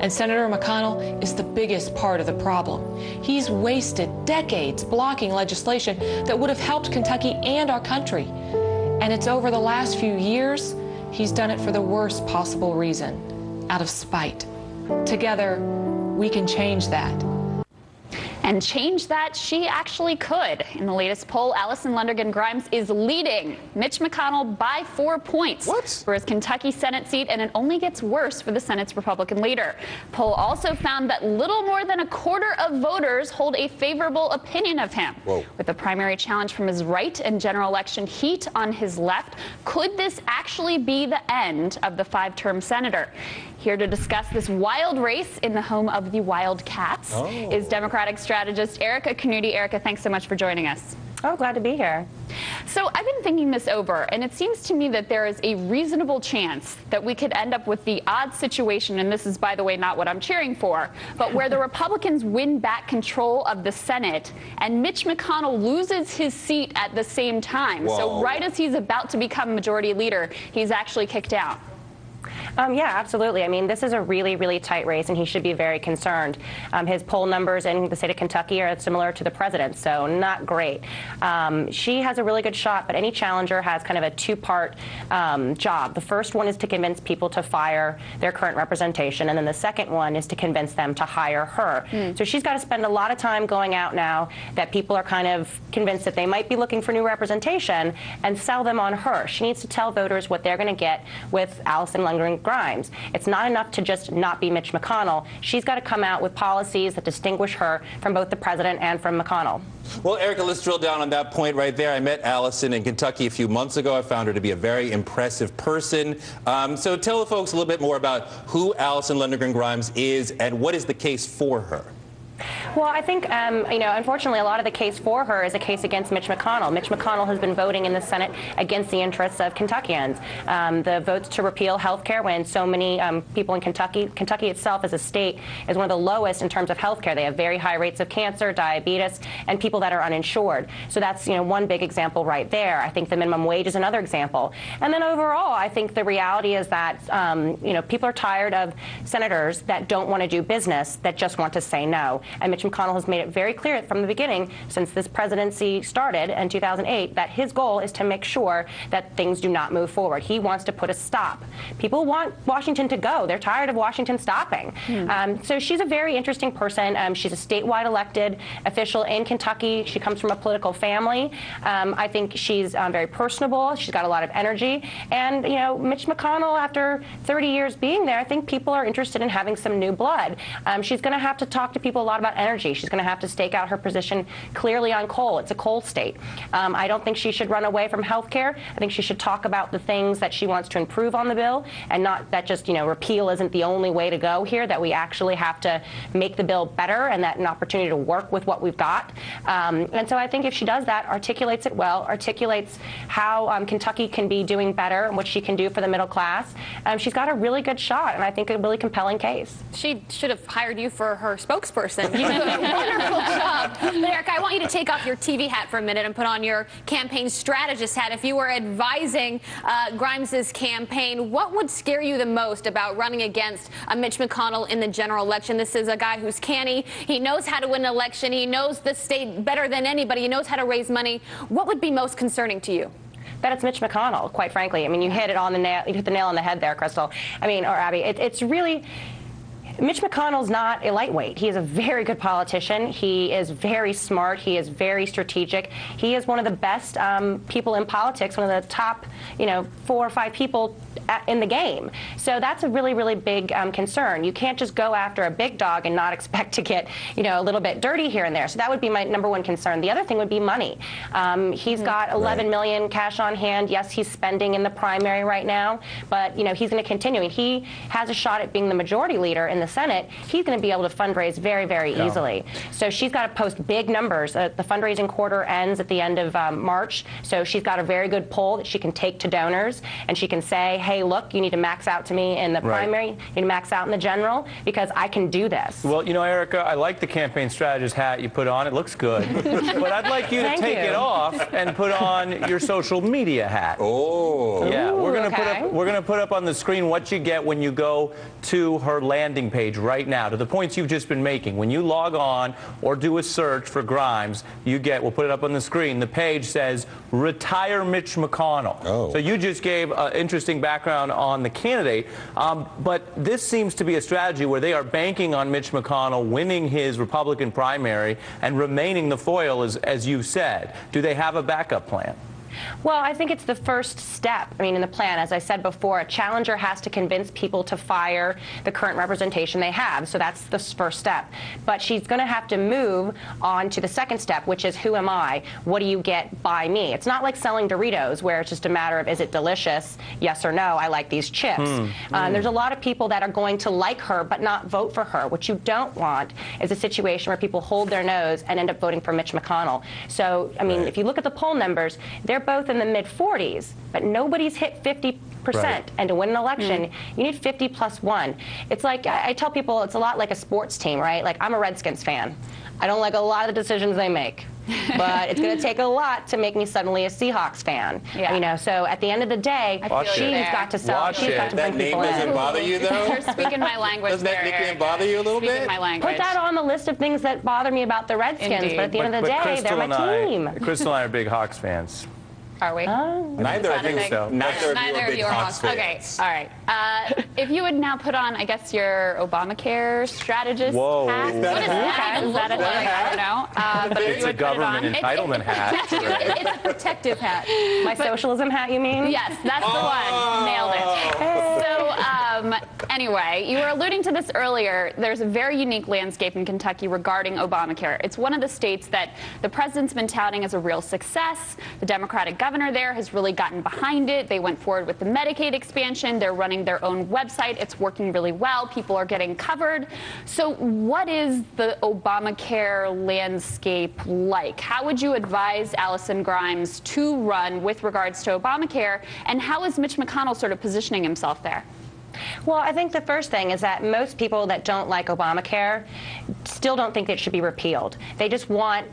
And Senator McConnell is the biggest part of the problem. He's wasted decades blocking legislation that would have helped Kentucky and our country. And it's over the last few years, he's done it for the worst possible reason, out of spite. Together, we can change that. And change that she actually could. In the latest poll, Alison Lundergan Grimes is leading Mitch McConnell by 4 points for his Kentucky Senate seat, and it only gets worse for the Senate's Republican leader. Poll also found that little more than a quarter of voters hold a favorable opinion of him. With the primary challenge from his right and general election heat on his left, could this actually be the end of the five-term senator? Here to discuss this wild race in the home of the Wildcats is Democratic strategist Erikka Knuti. Erikka, thanks so much for joining us. Oh, glad to be here. So I've been thinking this over, and it seems to me that there is a reasonable chance that we could end up with the odd situation, and this is, by the way, not what I'm cheering for, but where the Republicans win back control of the Senate and Mitch McConnell loses his seat at the same time. So right as he's about to become majority leader, he's actually kicked out. Yeah, absolutely. I mean, this is a really, really tight race, and he should be very concerned. His poll numbers in the state of Kentucky are similar to the president's, so not great. She has a really good shot, but any challenger has kind of a two-part job. The first one is to convince people to fire their current representation, and then the second one is to convince them to hire her. So she's got to spend a lot of time going out now that people are kind of convinced that they might be looking for new representation and sell them on her. She needs to tell voters what they're going to get with Alison Lundergan Grimes. It's not enough to just not be Mitch McConnell. She's got to come out with policies that distinguish her from both the president and from McConnell. Well, Erikka, let's drill down on that point right there. I met Alison in Kentucky a few months ago. I found her to be a very impressive person. So tell the folks a little bit more about who Alison Lundergan Grimes is and what is the case for her. Well, I think, unfortunately, a lot of the case for her is a case against Mitch McConnell. Mitch McConnell has been voting in the Senate against the interests of Kentuckians. The votes to repeal health care, when so many people in Kentucky itself as a state is one of the lowest in terms of health care. They have very high rates of cancer, diabetes, and people that are uninsured. So that's, one big example right there. I think the minimum wage is another example. And then overall, I think the reality is that, people are tired of senators that don't want to do business, that just want to say no. And Mitch McConnell has made it very clear from the beginning, since this presidency started in 2008, that his goal is to make sure that things do not move forward. He wants to put a stop. People want Washington to go. They're tired of Washington stopping. So she's a very interesting person. She's a statewide elected official in Kentucky. She comes from a political family. I think she's very personable. She's got a lot of energy. And, Mitch McConnell, after 30 years being there, I think people are interested in having some new blood. She's going to have to talk to people a lot about energy. She's going to have to stake out her position clearly on coal. It's a coal state. I don't think she should run away from health care. I think she should talk about the things that she wants to improve on the bill, and not that just, repeal isn't the only way to go here, that we actually have to make the bill better and that an opportunity to work with what we've got. And so I think if she does that, articulates it well, articulates how Kentucky can be doing better and what she can do for the middle class, she's got a really good shot, and I think a really compelling case. She should have hired you for her spokesperson. You did a wonderful job. But Erikka, I want you to take off your TV hat for a minute and put on your campaign strategist hat. If you were advising Grimes's campaign, what would scare you the most about running against Mitch McConnell in the general election? This is a guy who's canny. He knows how to win an election. He knows the state better than anybody. He knows how to raise money. What would be most concerning to you? That it's Mitch McConnell, quite frankly. I mean, you hit it on the nail. You hit the nail on the head there, Crystal. Or Abby. It's really. Mitch McConnell's not a lightweight. He is a very good politician. He is very smart. He is very strategic. He is one of the best people in politics, one of the top, 4 or 5 people in the game. So that's a really, really big concern. You can't just go after a big dog and not expect to get, a little bit dirty here and there. So that would be my number one concern. The other thing would be money. He's got $11 million cash on hand. Yes, he's spending in the primary right now, but, he's going to continue. And he has a shot at being the majority leader in the Senate. He's going to be able to fundraise very, very easily. So she's got to post big numbers. The fundraising quarter ends at the end of March. So she's got a very good poll that she can take to donors, and she can say, hey, look, you need to max out to me in the primary, you need to max out in the general, because I can do this. Well, Erikka, I like the campaign strategist hat you put on. It looks good. But I'd like you to take it off and put on your social media hat. Oh. Yeah, we're going to put up on the screen what you get when you go to her landing page. page right now, to the points you've just been making, when you log on or do a search for Grimes, you get, we'll put it up on the screen, the page says, retire Mitch McConnell. Oh. So you just gave an interesting background on the candidate, but this seems to be a strategy where they are banking on Mitch McConnell winning his Republican primary and remaining the foil, as you said. Do they have a backup plan? Well, I think it's the first step. I mean, in the plan, as I said before, a challenger has to convince people to fire the current representation they have. So that's the first step. But she's going to have to move on to the second step, which is, who am I? What do you get by me? It's not like selling Doritos, where it's just a matter of, is it delicious? Yes or no, I like these chips. There's a lot of people that are going to like her but not vote for her. What you don't want is a situation where people hold their nose and end up voting for Mitch McConnell. So, I mean, if you look at the poll numbers, they're both in the mid-40s, but nobody's hit 50%. Right. And to win an election, you need 50 plus 1. It's like, I tell people, it's a lot like a sports team, right? Like, I'm a Redskins fan. I don't like a lot of the decisions they make. But it's going to take a lot to make me suddenly a Seahawks fan. Yeah. You know, so at the end of the day, she's got to sell. She's got to bring people in. That name doesn't bother you, though? You're speaking my language. Doesn't that nickname bother you a little bit? My language. Put that on the list of things that bother me about the Redskins. Indeed. But at the end of the day, they're my team. Crystal and I are big Hawks fans. Are we? Neither I think so. Neither of you are Hawks fans. Okay, all right. If you would now put on, I guess, your Obamacare strategist hat. Whoa. What is that? Is that a thing? I don't know. But if It's you a would put it on. government entitlement hat. It's a protective hat. My socialism hat, you mean? Yes, that's the one. Nailed it. So, anyway, you were alluding to this earlier. There's a very unique landscape in Kentucky regarding Obamacare. It's one of the states that the president's been touting as a real success. The Democratic governor there has really gotten behind it. They went forward with the Medicaid expansion. They're running their own website. It's working really well. People are getting covered. So what is the Obamacare landscape like? How would you advise Alison Grimes to run with regards to Obamacare? And how is Mitch McConnell sort of positioning himself there? Well, I think the first thing is that most people that don't like Obamacare still don't think that it should be repealed. They just want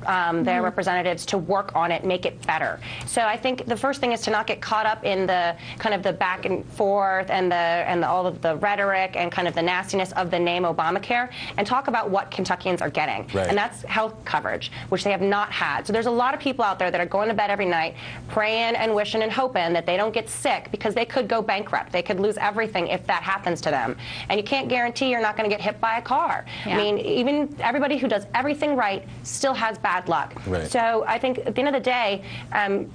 their representatives to work on it, make it better. So I think the first thing is to not get caught up in the kind of the back and forth and all of the rhetoric and kind of the nastiness of the name Obamacare, and talk about what Kentuckians are getting. Right. And that's health coverage, which they have not had. So there's a lot of people out there that are going to bed every night praying and wishing and hoping that they don't get sick, because they could go bankrupt. They could lose everything if that happens to them. And you can't guarantee you're not going to get hit by a car. Yeah. I mean, even everybody who does everything right still has bad luck. Right. So I think at the end of the day,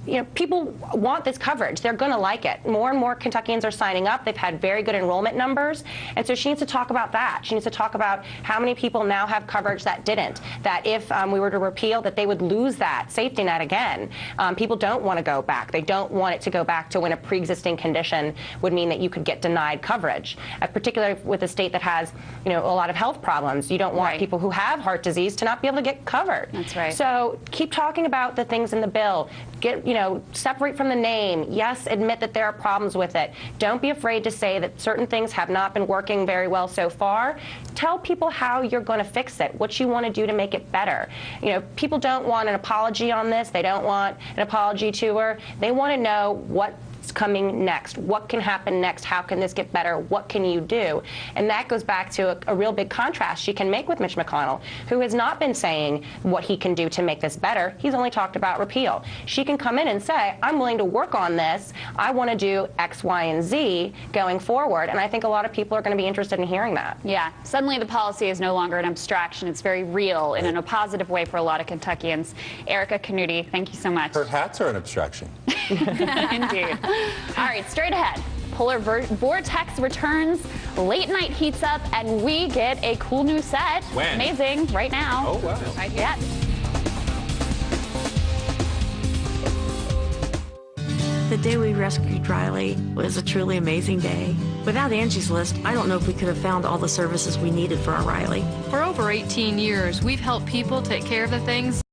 you know, people want this coverage. They're going to like it. More and more Kentuckians are signing up. They've had very good enrollment numbers. And so she needs to talk about that. She needs to talk about how many people now have coverage that didn't. That if we were to repeal, that they would lose that safety net again. People don't want to go back. They don't want it to go back to when a pre-existing condition would mean that you could get denied coverage. Particularly with a state that has, you know, a lot of health problems. You don't want people who have heart disease to not be able to get covered. That's right. So keep talking about the things in the bill. Get, you know, separate from the name. Yes, admit that there are problems with it. Don't be afraid to say that certain things have not been working very well so far. Tell people how you're going to fix it, what you want to do to make it better. You know, people don't want an apology on this. They don't want an apology tour. They want to know what's coming next. What can happen next? How can this get better? What can you do? And that goes back to a real big contrast she can make with Mitch McConnell, who has not been saying what he can do to make this better. He's only talked about repeal. She can come in and say, I'm willing to work on this. I want to do X, Y, and Z going forward. And I think a lot of people are going to be interested in hearing that. Yeah. Suddenly the policy is no longer an abstraction. It's very real and in a positive way for a lot of Kentuckians. Erikka Knuti, thank you so much. Her hats are an abstraction. Indeed. All right, straight ahead. Polar vortex returns, late night heats up, and we get a cool new set. When? Amazing, right now. Oh, wow. Right here. Yes. The day we rescued Riley was a truly amazing day. Without Angie's List, I don't know if we could have found all the services we needed for our Riley. For over 18 years, we've helped people take care of the things